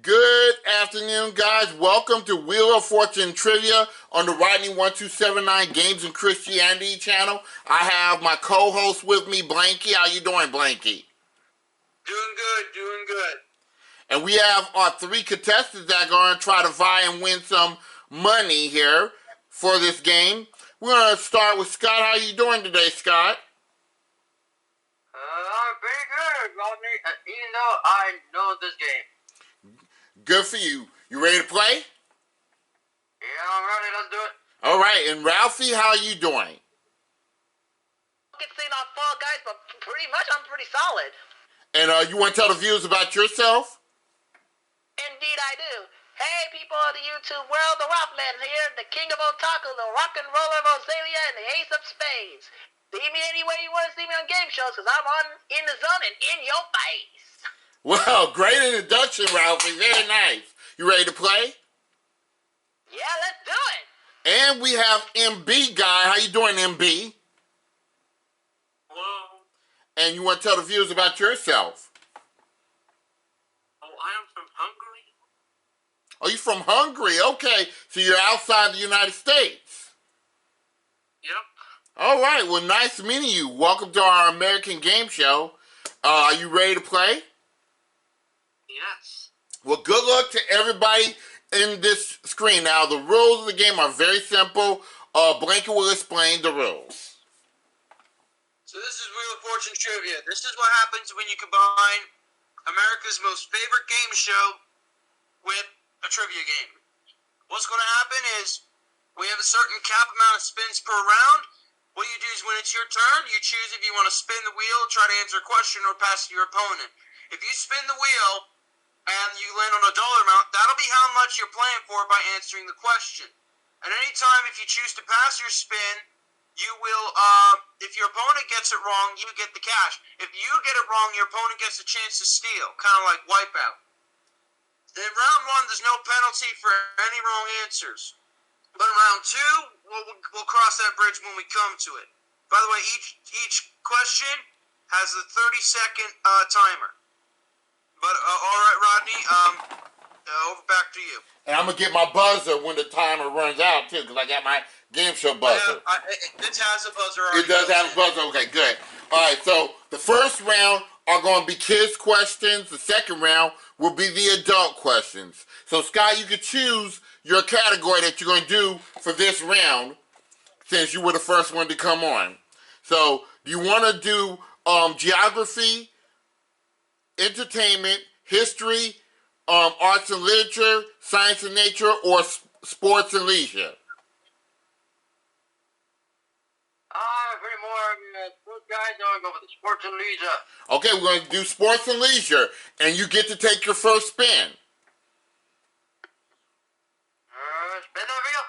Good afternoon, guys. Welcome to Wheel of Fortune Trivia on the Rodney1279 Games and Christianity channel. I have my co-host with me, Blanky. How you doing, Blanky? Doing good, doing good. And we have our three contestants that are going to try to vie and win some money here for this game. We're going to start with Scott. How you doing today, Scott? I'm pretty good, Rodney, even though I know this game. Good for you. You ready to play? Yeah, I'm ready, let's do it. All right, and Ralphie, how are you doing? I can say not Fall Guys, but pretty much I'm pretty solid. And you want to tell the viewers about yourself? Indeed I do. Hey people of the YouTube world, the Ralph Man here, the king of otaku, the rock and roller of Rosalia, and the ace of spades. See me any way you want to see me on game shows, because I'm on in the zone and in your face. Well, great introduction, Ralphie. Very nice. You ready to play? Yeah, let's do it. And we have MB Guy. How you doing, MB? Hello. And you want to tell the viewers about yourself? Oh, I am from Hungary. Oh, you're from Hungary. Okay, so you're outside the United States. Yep. All right, well, nice meeting you. Welcome to our American game show. Are you ready to play? Yes. Well, good luck to everybody in this screen. Now, the rules of the game are very simple. Blanket will explain the rules. So this is Wheel of Fortune Trivia. This is what happens when you combine America's most favorite game show with a trivia game. What's going to happen is we have a certain cap amount of spins per round. What you do is when it's your turn, you choose if you want to spin the wheel, try to answer a question, or pass to your opponent. If you spin the wheel and you land on a dollar amount, that'll be how much you're playing for by answering the question. At any time, if you choose to pass your spin, you will, if your opponent gets it wrong, you get the cash. If you get it wrong, your opponent gets a chance to steal, kind of like Wipeout. In round one, there's no penalty for any wrong answers. But in round two, we'll cross that bridge when we come to it. By the way, each question has a 30-second timer. But all right, Rodney, over back to you. And I'm going to get my buzzer when the timer runs out, too, because I got my game show buzzer. It has a buzzer already. It does have a buzzer? Okay, good. All right, so the first round are going to be kids' questions. The second round will be the adult questions. So, Scott, you can choose your category that you're going to do for this round, since you were the first one to come on. So, do you want to do geography, entertainment, history, arts and literature, science and nature, or sports and leisure? Pretty more sports guys. Now I go with the sports and leisure. Okay, we're going to do sports and leisure, and you get to take your first spin. Spin the wheel.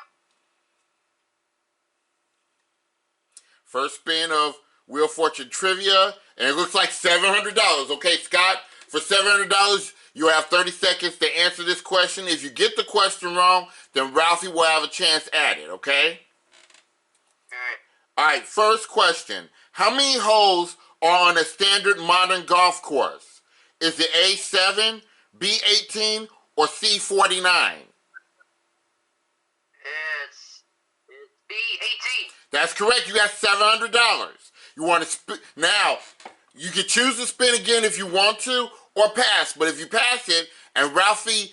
First spin of Wheel of Fortune Trivia, and it looks like $700. Okay, Scott, for $700, you have 30 seconds to answer this question. If you get the question wrong, then Ralphie will have a chance at it, okay? All right, first question. How many holes are on a standard modern golf course? Is it A7, B18, or C49? It's B18. That's correct. You got $700. You want to now, you can choose to spin again if you want to, or pass. But if you pass it and Ralphie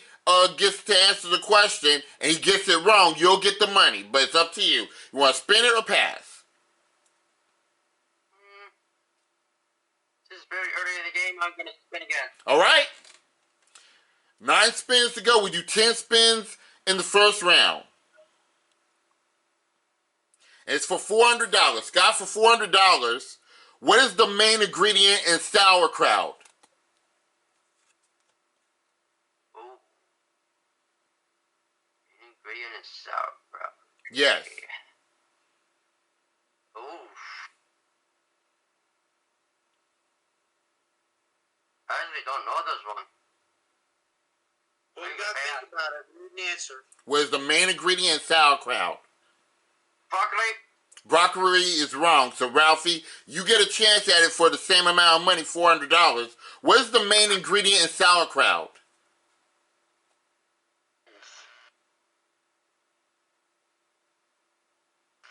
gets to answer the question and he gets it wrong, you'll get the money. But it's up to you. You want to spin it or pass? This is very early in the game. I'm going to spin again. All right. 9 spins to go. We do 10 spins in the first round. And it's for $400. Scott, for $400, what is the main ingredient in sauerkraut? Ingredient in sauerkraut. Yes. I actually don't know this one. Well, you gotta think about it. We need an answer. What is the main ingredient in sauerkraut? Broccoli. Broccoli is wrong. So, Ralphie, you get a chance at it for the same amount of money, $400. What is the main ingredient in sauerkraut?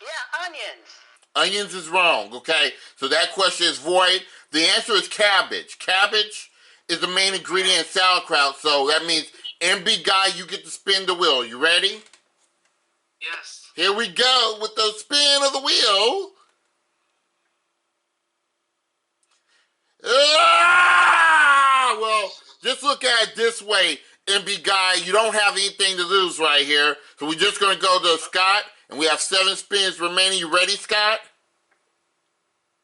Yeah, onions. Onions is wrong, okay? So that question is void. The answer is cabbage. Cabbage is the main ingredient in sauerkraut, so that means MB guy, you get to spin the wheel. You ready? Yes. Here we go with the spin of the wheel. Well, just look at it this way, MB guy. You don't have anything to lose right here. So we're just going to go to Scott, and we have 7 spins remaining. You ready, Scott?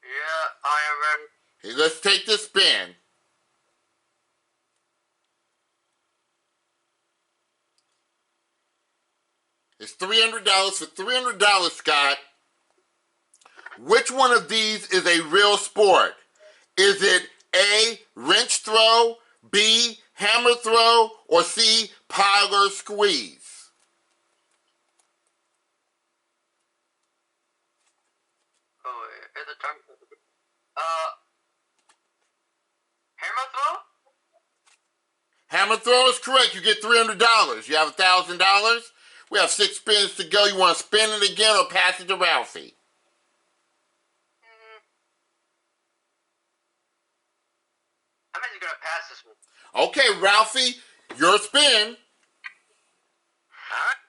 Yeah, I am ready. Hey, let's take this spin. It's $300 for $300, Scott. Which one of these is a real sport? Is it A, wrench throw, B, hammer throw, or C, pile squeeze? Oh, it's a tongue. Hammer throw? Hammer throw is correct. You get $300. You have $1,000. We have 6 spins to go. You want to spin it again or pass it to Ralphie? I'm actually gonna pass this one. Okay, Ralphie, your spin. Alright.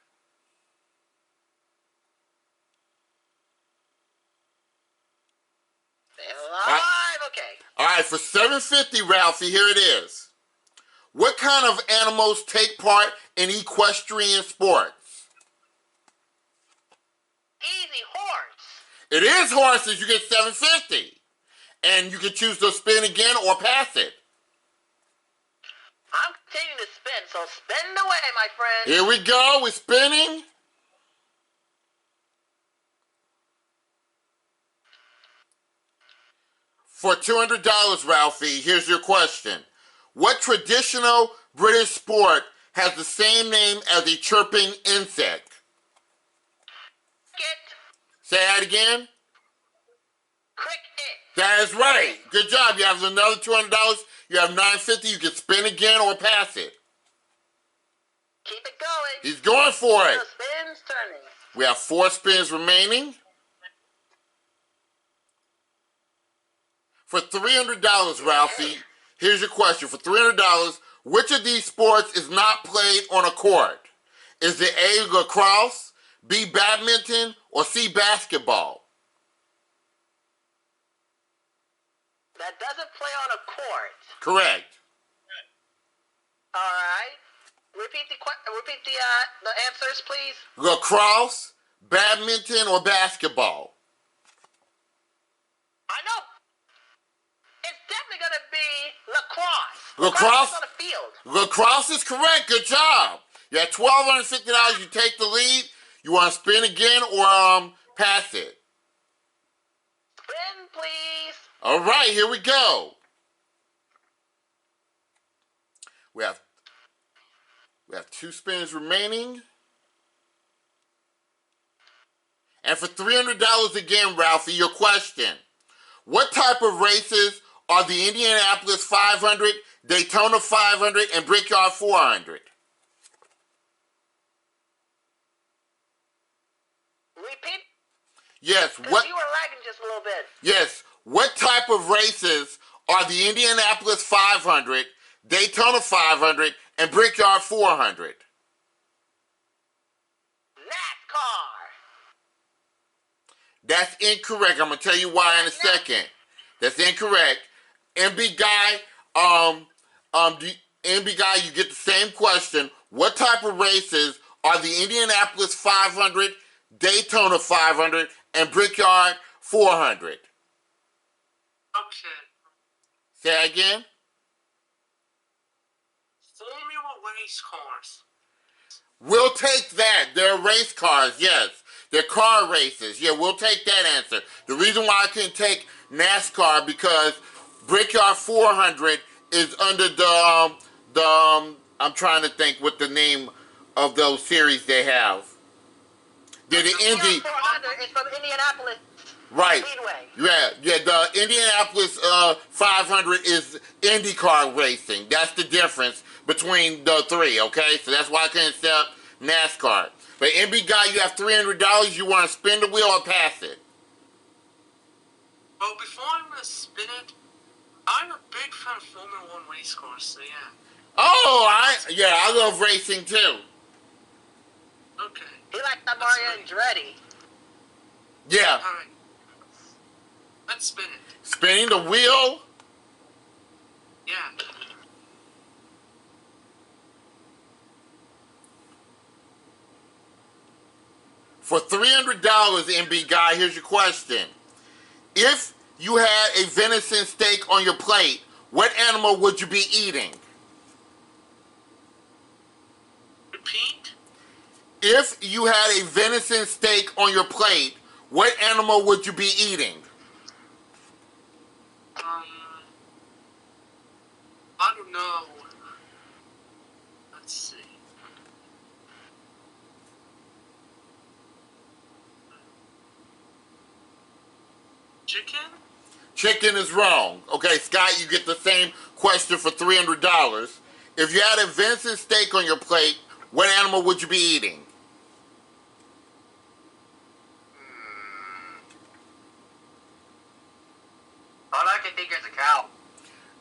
Alive, okay. All right, for $750, Ralphie, here it is. What kind of animals take part in equestrian sports? Easy, horse. It is horses. You get $750. And you can choose to spin again or pass it. I'm continuing to spin, so spin away, my friend. Here we go. We're spinning. For $200, Ralphie, here's your question. What traditional British sport has the same name as a chirping insect? Cricket. Say that again. Cricket. That is right. Good job. You have another $200. You have $950. You can spin again or pass it. Keep it going. He's going for it. The spin's turning. We have 4 spins remaining. For $300, Ralphie, here's your question. For $300, which of these sports is not played on a court? Is it A, lacrosse, B, badminton, or C, basketball? That doesn't play on a court. Correct. All right. Repeat the answers, please. Lacrosse, badminton, or basketball? I know. It's definitely going to be lacrosse. Lacrosse? Is on the field. Lacrosse is correct. Good job. You have $1,250. You take the lead. You want to spin again or pass it? Spin, please. All right, here we go. We have 2 spins remaining. And for $300 again, Ralphie, your question. What type of races are the Indianapolis 500, Daytona 500, and Brickyard 400? Repeat. Yes, Because what? you were lagging just a little bit. Yes, what type of races are the Indianapolis 500, Daytona 500, and Brickyard 400? NASCAR. That's incorrect. I'm gonna tell you why in a second. That's incorrect. MB guy, MB guy, you get the same question. What type of races are the Indianapolis 500, Daytona 500, and Brickyard 400? Okay. Say that again. Formula race cars. We'll take that. They're race cars, yes. They're car races. Yeah, we'll take that answer. The reason why I couldn't take NASCAR because Brickyard 400 is under I'm trying to think what the name of those series they have. They're the Indy. 400 is from Indianapolis. Right. Speedway. Yeah. The Indianapolis 500 is IndyCar racing. That's the difference between the three. Okay, so that's why I couldn't accept NASCAR. But MB Guy, you have $300. You want to spin the wheel or pass it? Well, before I'm gonna spin it, I'm a big fan of Formula One race cars, so yeah. Oh, I love racing too. Okay. He likes the Mario Andretti. Yeah. Alright. Let's spin it. Spinning the wheel. Yeah. For $300, MB Guy, here's your question. If you had a venison steak on your plate, what animal would you be eating? Repeat? If you had a venison steak on your plate, what animal would you be eating? I don't know. Let's see. Chicken? Chicken is wrong. Okay, Scott, you get the same question for $300. If you had a venison steak on your plate, what animal would you be eating? All I can think is a cow.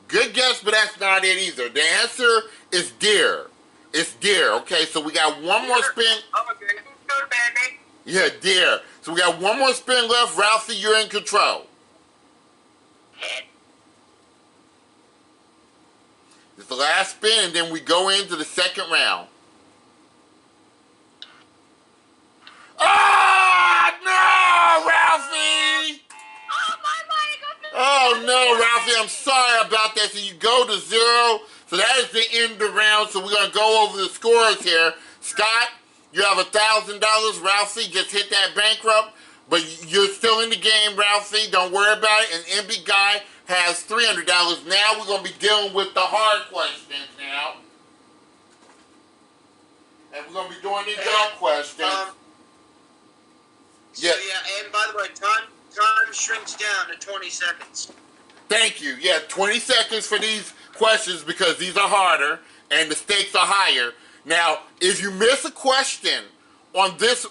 Good guess, but that's not it either. The answer is deer. It's deer. Okay, so we got one more spin. Oh, okay. Good, baby. Yeah, deer. So we got one more spin left. Ralphie, you're in control. It's the last spin, and then we go into the second round. Oh, no, Ralphie! Oh, my money goes to Oh, no, Ralphie, I'm sorry about that. So you go to 0. So that is the end of the round. So we're going to go over the scores here. Scott, you have $1,000. Ralphie, just hit that bankrupt. But you're still in the game, Ralphie. Don't worry about it. And MB Guy has $300. Now we're going to be dealing with the hard questions now. And we're going to be doing the dumb questions. So yeah, and by the way, time shrinks down to 20 seconds. Thank you. Yeah, 20 seconds for these questions because these are harder and the stakes are higher. Now, if you miss a question on this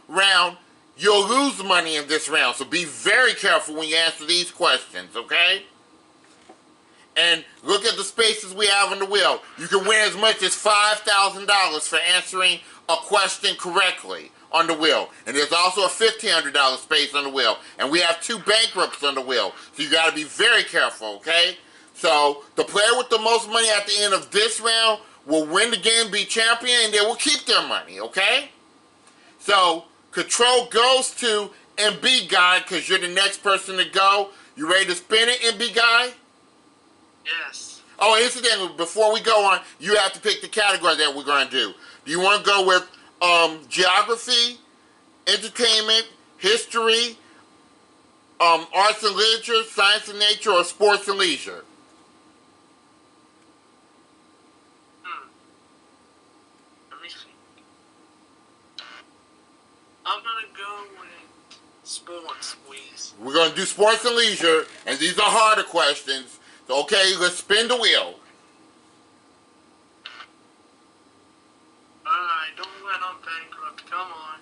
round, you'll lose money in this round. So be very careful when you answer these questions, okay? And look at the spaces we have on the wheel. You can win as much as $5,000 for answering a question correctly on the wheel. And there's also a $1,500 space on the wheel. And we have 2 bankrupts on the wheel. So you got to be very careful, okay? So the player with the most money at the end of this round will win the game, be champion, and they will keep their money, okay? So control goes to MB Guy because you're the next person to go. You ready to spin it, MB Guy? Yes. Oh, incidentally, before we go on, you have to pick the category that we're going to do. Do you want to go with geography, entertainment, history, arts and literature, science and nature, or sports and leisure? Let me see. I'm gonna go with sports, please. We're going to do sports and leisure, and these are harder questions. So, okay, let's spin the wheel. Alright, don't let I'm bankrupt. Come on.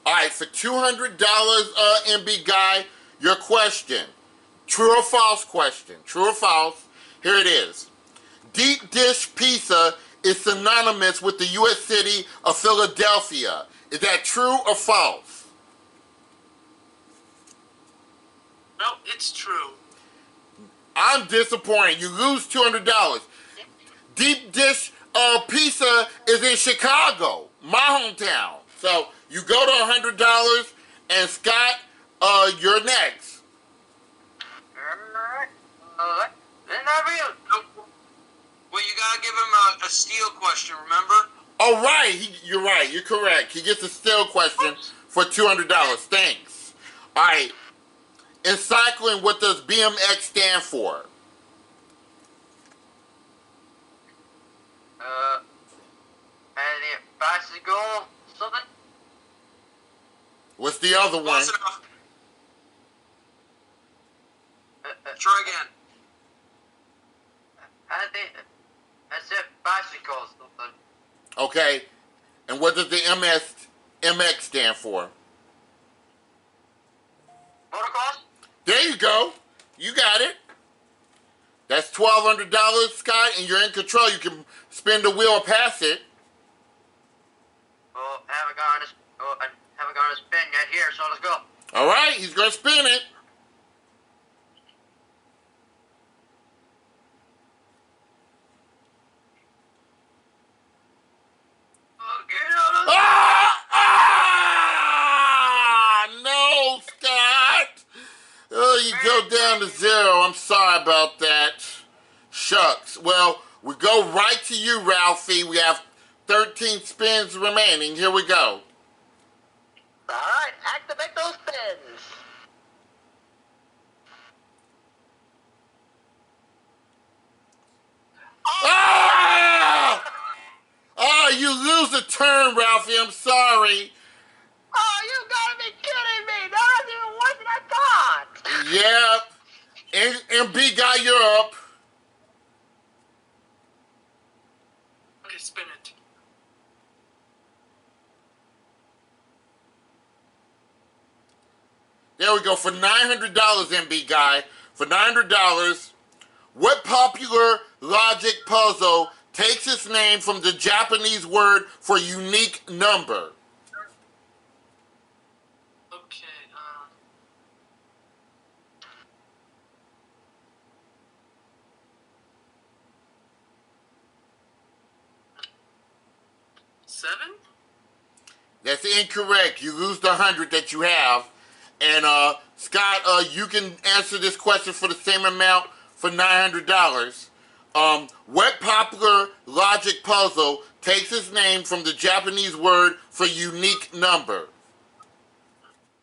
All right, for $200, MB Guy, your question. True or false question. True or false? Here it is. Deep dish pizza is synonymous with the U.S. city of Philadelphia. Is that true or false? Well, it's true. I'm disappointed. You lose $200. Deep dish pizza is in Chicago, my hometown. So you go to $100, and Scott, you're next. Not real. Well, you gotta give him a steel question, remember? Oh, right. You're right. You're correct. He gets a still question for $200. Thanks. All right. In cycling, what does BMX stand for? And bicycle, something? What's the other one? Close enough. Try again. I think I said bicycle something. Okay? And what does the MX stand for? Motocross? There you go. You got it. That's $1,200, Scott, and you're in control. You can spin the wheel or pass it. Oh, I haven't gone to spin yet here, so let's go. All right, he's going to spin it. No, Scott. Oh, you go down to 0. I'm sorry about that. Shucks. Well, we go right to you, Ralphie. We have 13 spins remaining. Here we go. All right, activate those pins. Ah! Oh, you lose a turn, Ralphie. I'm sorry. Oh, you gotta be kidding me! That was even worse than I thought. Yep. And B guy, you're up. Okay, spin it. There we go. For $900, MB guy. For $900, what popular logic puzzle takes its name from the Japanese word for unique number? Okay, 7? That's incorrect. You lose the 100 that you have. And Scott, you can answer this question for the same amount for $900. What popular logic puzzle takes its name from the Japanese word for unique number?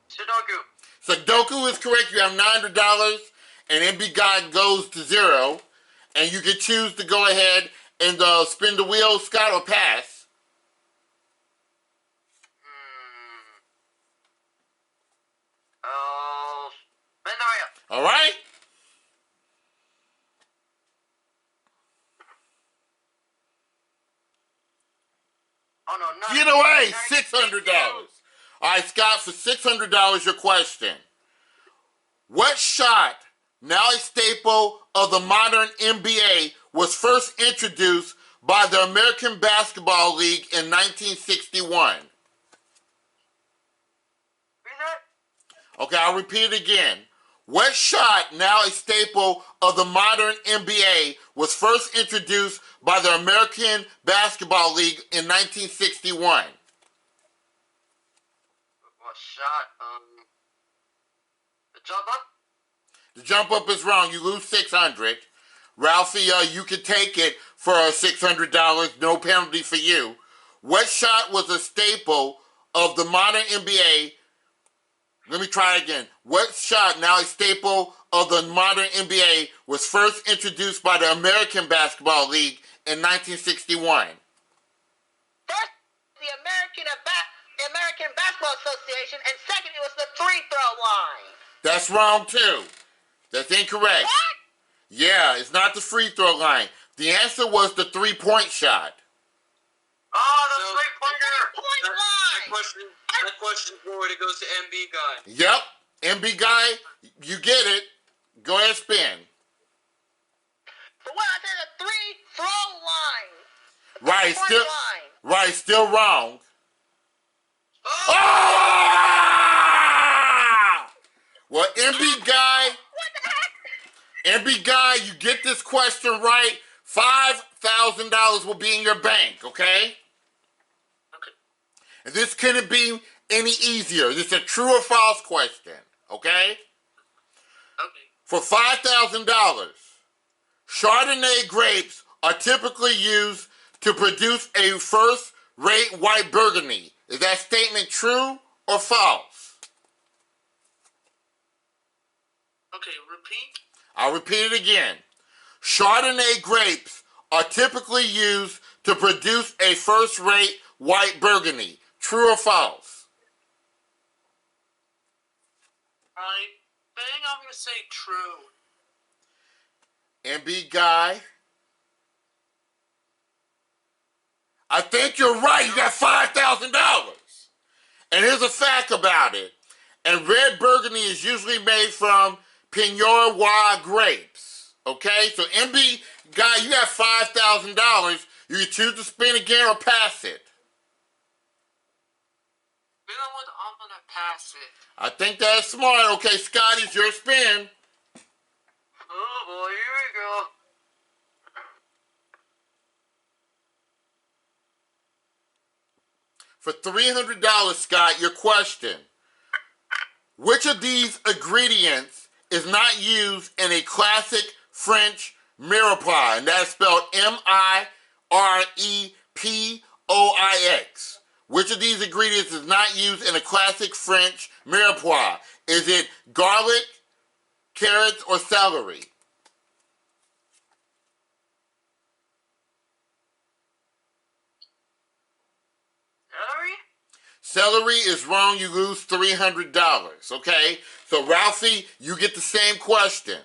Sudoku. Sudoku is correct. You have $900, and MB Guy goes to 0. And you can choose to go ahead and spin the wheel, Scott, or pass. Oh, spin the wheel. All right? Oh no, not Get away, $600. All right, Scott, for $600, your question. What shot, now a staple of the modern NBA, was first introduced by the American Basketball League in 1961? Okay, I'll repeat it again. What shot, now a staple of the modern NBA, was first introduced by the American Basketball League in 1961? What shot? The jump up? The jump up is wrong. You lose 600. Ralphie, you can take it for $600. No penalty for you. What shot was a staple of the modern NBA? Let me try it again. What shot, now a staple of the modern NBA, was first introduced by the American Basketball League in 1961? First, the American Basketball Association, and second, it was the free throw line. That's wrong too. That's incorrect. What? Yeah, it's not the free throw line. The answer was the 3-point shot. Oh, the So- three-pointer! That question forward, it goes to MB Guy. Yep. MB Guy, you get it. Go ahead and spin. But what I said, the free throw line. Right, Point still line. right, still wrong. Oh! Ah! Well, MB Guy, What the heck? MB Guy, you get this question right, $5,000 will be in your bank, okay? Okay. And this couldn't be any easier. This is a true or false question, okay? Okay. For $5,000, Chardonnay grapes are typically used to produce a first-rate white Burgundy. Is that statement true or false? Okay, repeat. I'll repeat it again. Chardonnay grapes are typically used to produce a first-rate white Burgundy. True or false? I think I'm gonna say true. MB Guy, I think you're right. You got $5,000. And here's a fact about it. And red burgundy is usually made from Pinot Noir grapes. Okay? So MB guy, you got $5,000. You can choose to spin again or pass it. You know what? I'm gonna pass it. I think that's smart. Okay, Scott, it's your spin. Oh boy, here we go. For $300, Scott, your question. Which of these ingredients is not used in a classic French mirepoix? And that's spelled Mirepoix. Which of these ingredients is not used in a classic French mirepoix? Is it garlic, carrots, or celery? Celery is wrong. You lose $300. Okay? So, Ralphie, you get the same question.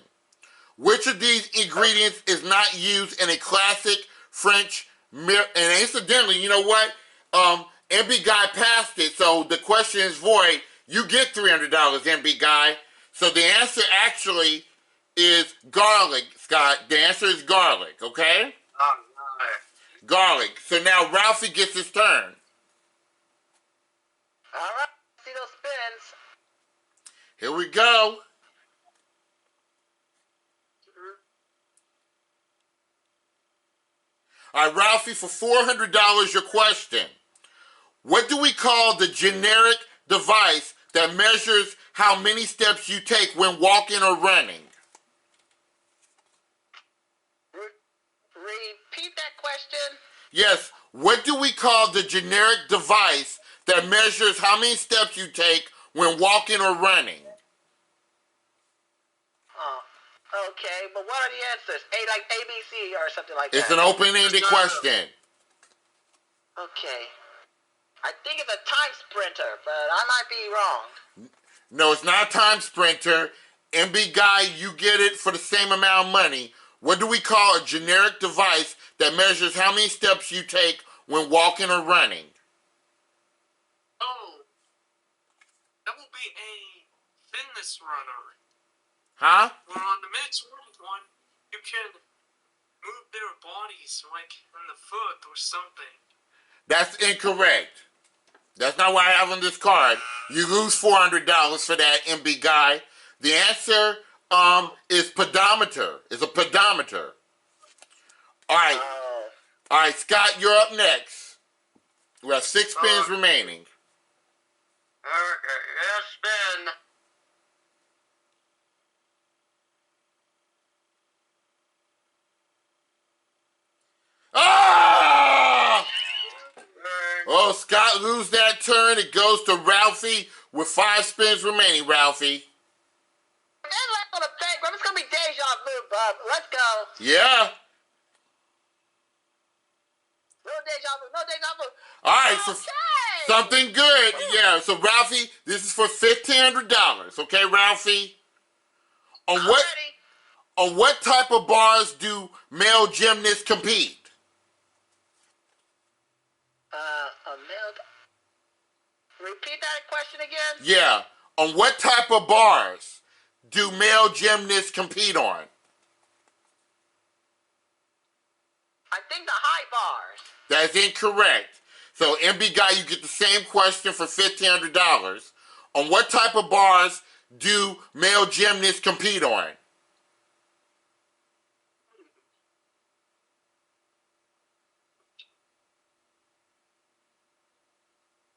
Which of these ingredients is not used in a classic French and incidentally, you know what? MB Guy passed it, so the question is void. You get $300, MB Guy. So the answer actually is garlic, Scott. The answer is garlic, okay? Oh, no. Garlic. So now Ralphie gets his turn. All right, see those spins. Here we go. All right, Ralphie, for $400, your question. What do we call the generic device that measures how many steps you take when walking or running? Repeat that question. Yes, what do we call the generic device that measures how many steps you take when walking or running? Okay, but what are the answers? Like ABC or something like that? It's an open-ended question. Okay. I think it's a time sprinter, but I might be wrong. No, it's not a time sprinter. MB Guy, you get it for the same amount of money. What do we call a generic device that measures how many steps you take when walking or running? Oh, that will be a fitness runner. Huh? Well, on the minutes one, you can move their bodies like in the foot or something. That's incorrect. That's not what I have on this card. You lose $400 for that, MB Guy. The answer is pedometer. It's a pedometer. All right. All right, Scott, you're up next. We have 6 spins remaining. Okay, yes, spin. Ah! Oh, Scott lose that turn. It goes to Ralphie with 5 spins remaining, Ralphie. That's not gonna pay, bro. It's gonna be deja vu, bub. Let's go. Yeah. No deja vu. No deja vu. All right, so Okay. something good. Yeah, so Ralphie, this is for $1,500. Okay, Ralphie? On what type of bars do male gymnasts compete? Repeat that question again? Yeah. On what type of bars do male gymnasts compete on? I think the high bars. That's incorrect. So, MB Guy, you get the same question for $1,500. On what type of bars do male gymnasts compete on?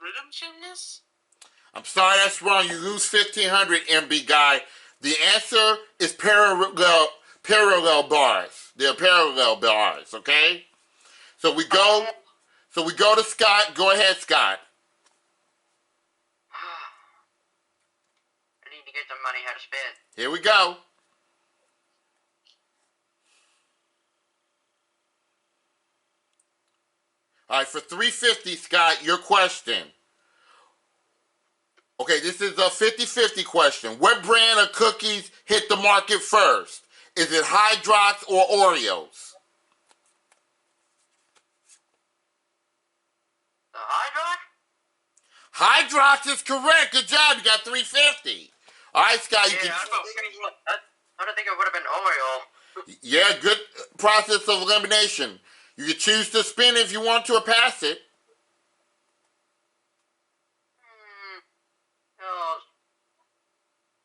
Rhythm gymnast? I'm sorry, that's wrong. You lose $1,500, MB Guy. The answer is parallel bars. They're parallel bars, okay? So we go to Scott. Go ahead, Scott. I need to get some money how to spin. Here we go. All right, for $350, Scott, your question. Okay, this is a 50-50 question. What brand of cookies hit the market first? Is it Hydrox or Oreos? Hydrox is correct. Good job. You got 350. All right, Scott. You Yeah, can, I don't think it would have been oil. yeah, good process of elimination. You can choose to spin if you want to or pass it. Oh,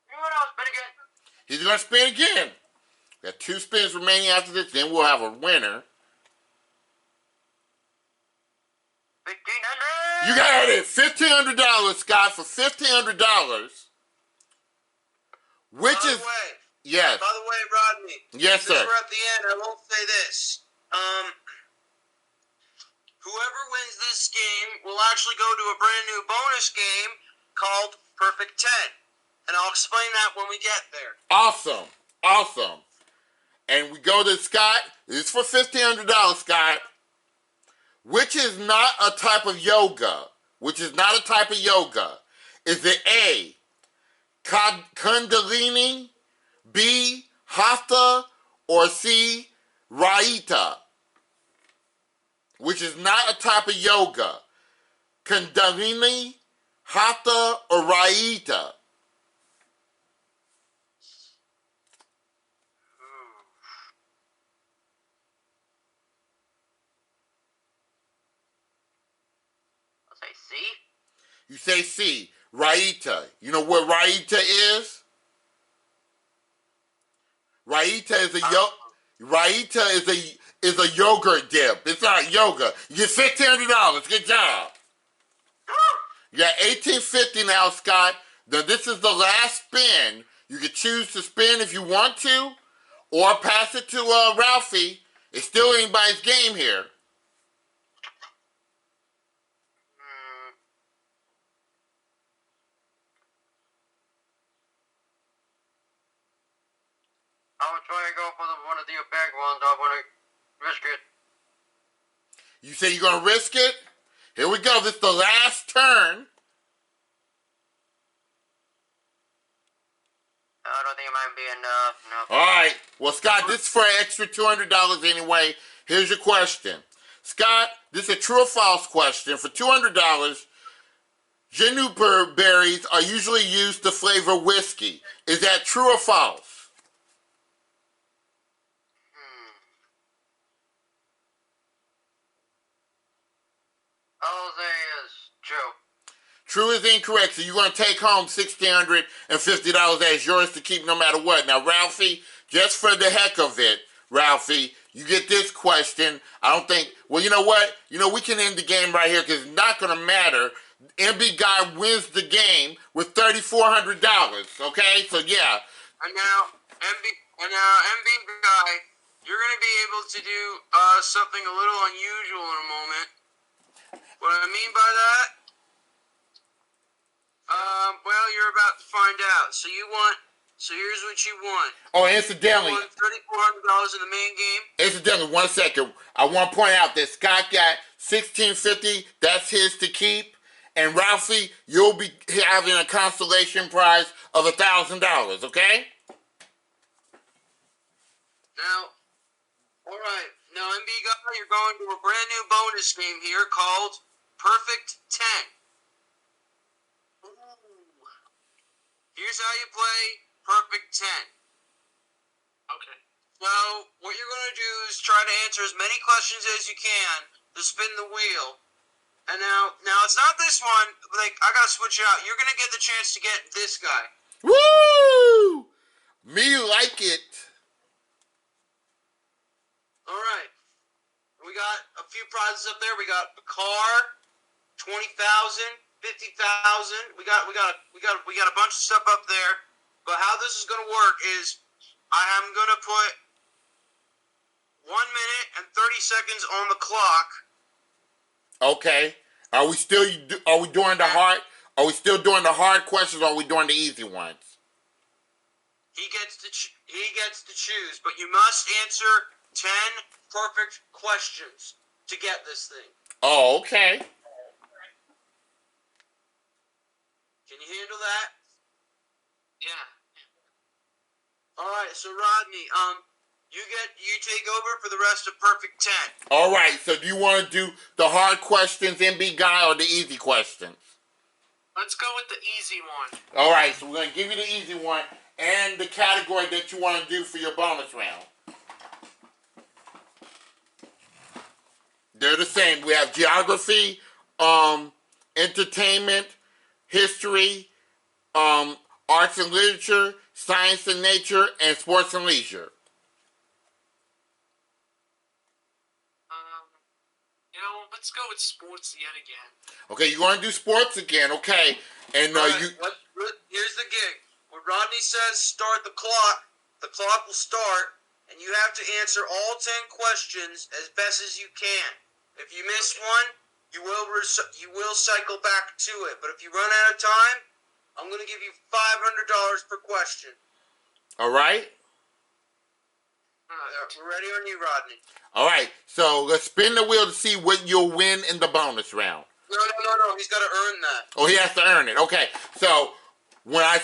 you know what? I'll spin again. He's going to spin again. We got 2 spins remaining after this. Then we'll have a winner. 1,500. You got it. $1,500, Scott, for $1,500. Which By is the way, yes, by the way, Rodney. yes, Since sir. we're at the end, I will say this. Whoever wins this game will actually go to a brand new bonus game called Perfect 10. And I'll explain that when we get there. Awesome, awesome. And we go to Scott. This is for $1,500, Scott. Which is not a type of yoga? Which is not a type of yoga? Is it A, Kundalini, B, Hatha, or C, Raita? Which is not a type of yoga. Kundalini, Hatha, or Raita? I'll say C. You say C, Raita. You know what Raita is? Raita is a yogurt dip. It's not yoga. You get $1,500. Good job. You got $1,850 now, Scott. Now this is the last spin. You can choose to spin if you want to, or pass it to Ralphie. It's still anybody's game here. I'll try to go for one of the big ones. I want to risk it. You say you're gonna risk it? Here we go. This is the last turn. I don't think it might be enough. No. All right. Well, Scott, this is for an extra $200 anyway. Here's your question. Scott, this is a true or false question. For $200, juniper berries are usually used to flavor whiskey. Is that true or false? I'll say is true. True is incorrect, so you're going to take home $1,650 as yours to keep no matter what. Now, Ralphie, just for the heck of it, Ralphie, you get this question. I don't think, well, you know what? You know, we can end the game right here because it's not going to matter. MB Guy wins the game with $3,400, okay? So, yeah. And now, MB Guy, you're going to be able to do something a little unusual in a moment. What I mean by that? Well, you're about to find out. So here's what you want. Oh, incidentally. You want $3,400 in the main game? Incidentally, 1 second. I want to point out that Scott got $1,650. That's his to keep. And Ralphie, you'll be having a consolation prize of $1,000, okay? Now, all right. Now, MB Guy, you're going to a brand new bonus game here called Perfect 10. Here's how you play Perfect 10. Okay. So, what you're going to do is try to answer as many questions as you can to spin the wheel. And now it's not this one. Like, I got to switch it out. You're going to get the chance to get this guy. Woo! Me like it. All right. We got a few prizes up there. We got a car, 20,000, 50,000. We got a bunch of stuff up there. But how this is going to work is I am going to put 1 minute and 30 seconds on the clock. Okay. Are we still doing the hard? Are we still doing the hard questions or are we doing the easy ones? He gets to choose, but you must answer 10 perfect questions to get this thing. Oh, okay. Can you handle that? Yeah. All right, so Rodney, you take over for the rest of Perfect 10. All right. So do you want to do the hard questions, MB Guy, or the easy questions? Let's go with the easy one. All right, so we're going to give you the easy one and the category that you want to do for your bonus round. They're the same. We have geography, entertainment, history, arts and literature, science and nature, and sports and leisure. Let's go with sports yet again. Okay, you're going to do sports again, okay? And Right. Here's the gig. When Rodney says start the clock will start, and you have to answer all 10 questions as best as you can. If you miss one, you will cycle back to it. But if you run out of time, I'm going to give you $500 per question. All right? We're ready on you, Rodney. All right, so let's spin the wheel to see what you'll win in the bonus round. No. He's got to earn that. Oh, he has to earn it. Okay, so when I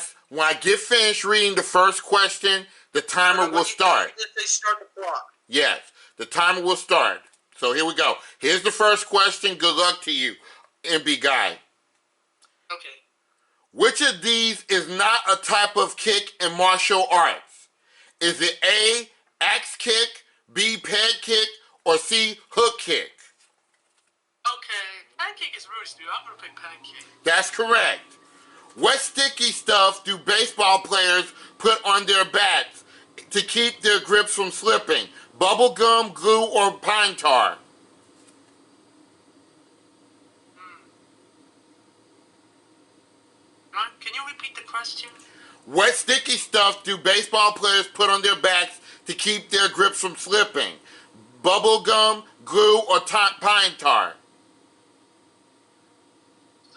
get finished reading the first question, the timer will start. They start the clock. Yes, the timer will start. So here we go. Here's the first question. Good luck to you, MB Guy. Okay. Which of these is not a type of kick in martial arts? Is it A, axe kick, B, peg kick, or C, hook kick? Okay, pancake is rude, dude. I'm gonna pick pancake. That's correct. What sticky stuff do baseball players put on their bats to keep their grips from slipping? Bubble gum, glue, or pine tar? Can you repeat the question? What sticky stuff do baseball players put on their bats to keep their grips from slipping? Bubble gum, glue, or pine tar?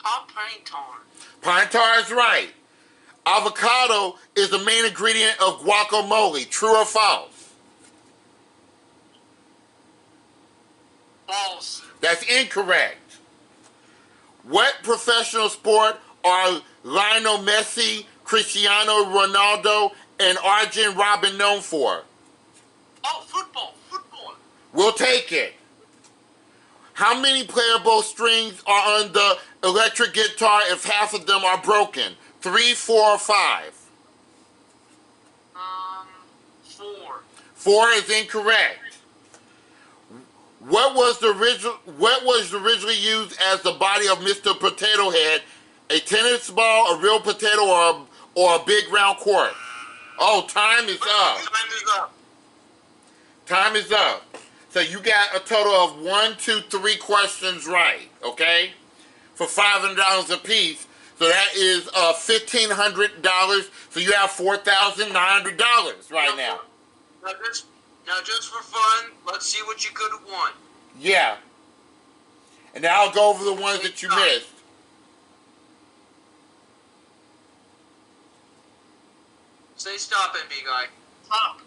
Pine tar. Pine tar is right. Avocado is the main ingredient of guacamole. True or false? False. That's incorrect. What professional sport are Lionel Messi, Cristiano Ronaldo, and Arjen Robben known for? Oh, football. We'll take it. How many playable strings are on the electric guitar if half of them are broken? 3, 4, or 5? 4. 4 is incorrect. What was originally used as the body of Mr. Potato Head? A tennis ball, a real potato, or a big round quart? Oh, time is up. Time is up. So you got a total of 1, 2, 3 questions right, okay? For $500 a piece. So that is $1,500. So you have $4,900 right now. Now just for fun, let's see what you could have won. Yeah. And now I'll go over the ones that you missed. Say stop, MB Guy. Stop.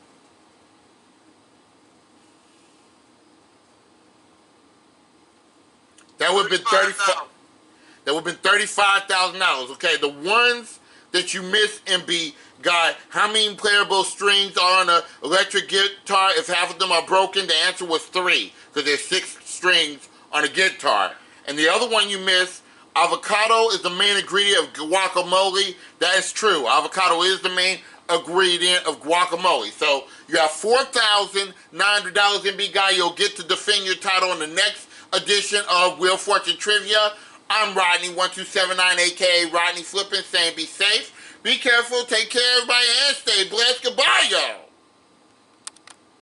That would have been $35,000. Okay, the ones that you missed, MB Guy, how many playable strings are on an electric guitar? If half of them are broken, the answer was 3, because there's 6 strings on a guitar. And the other one you missed, avocado is the main ingredient of guacamole. That is true. Avocado is the main ingredient of guacamole. So you have $4,900, MB Guy. You'll get to defend your title in the next edition of Wheel of Fortune Trivia. I'm Rodney1279, aka Rodney Flippin', saying be safe, be careful, take care, everybody, and stay